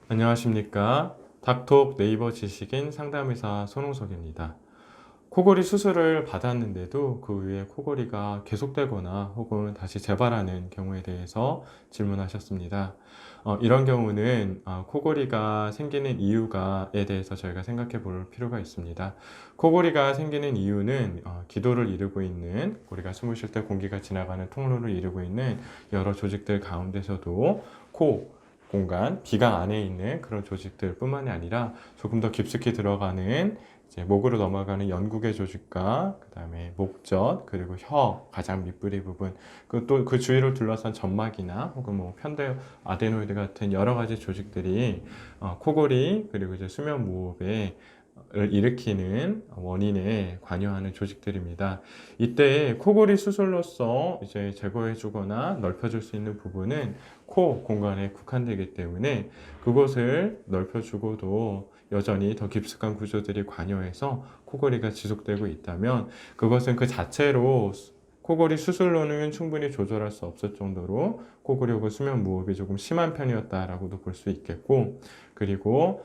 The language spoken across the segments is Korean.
안녕하십니까. 닥톡 네이버 지식인 상담의사 손홍석입니다. 코골이 수술을 받았는데도 그 후에 코골이가 계속되거나 혹은 다시 재발하는 경우에 대해서 질문하셨습니다. 이런 경우는 코골이가 생기는 이유가에 대해서 저희가 생각해 볼 필요가 있습니다. 코골이가 생기는 이유는 기도를 이루고 있는, 우리가 숨을 쉴 때 공기가 지나가는 통로를 이루고 있는 여러 조직들 가운데서도 공간, 비강 안에 있는 그런 조직들 뿐만이 아니라 조금 더 깊숙이 들어가는 이제 목으로 넘어가는 연구개 조직과 그 다음에 목젖, 그리고 혀 가장 밑부리 부분, 또 그 주위를 둘러싼 점막이나 혹은 뭐 편대 아데노이드 같은 여러 가지 조직들이 코골이 그리고 이제 수면 무호흡에 을 일으키는 원인에 관여하는 조직들입니다. 이때 코골이 수술로서 이제 제거해 주거나 넓혀 줄 수 있는 부분은 코 공간에 국한되기 때문에 그곳을 넓혀 주고도 여전히 더 깊숙한 구조들이 관여해서 코골이가 지속되고 있다면 그것은 그 자체로 코골이 수술로는 충분히 조절할 수 없을 정도로 코골이 혹은 수면 무호흡이 조금 심한 편이었다라고도 볼 수 있겠고, 그리고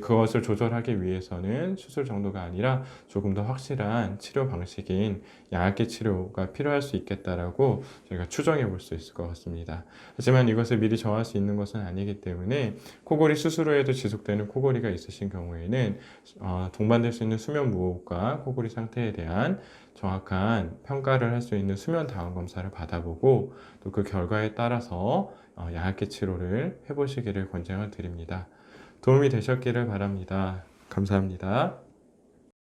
그것을 조절하기 위해서는 수술 정도가 아니라 조금 더 확실한 치료 방식인 양압기 치료가 필요할 수 있겠다라고 저희가 추정해 볼 수 있을 것 같습니다. 하지만 이것을 미리 정할 수 있는 것은 아니기 때문에 코골이 수술 후에도 지속되는 코골이가 있으신 경우에는 동반될 수 있는 수면 무호흡과 코골이 상태에 대한 정확한 평가를 할 수 있는 수면 다원 검사를 받아보고 또 그 결과에 따라서 양압기 치료를 해보시기를 권장을 드립니다. 도움이 되셨기를 바랍니다. 감사합니다.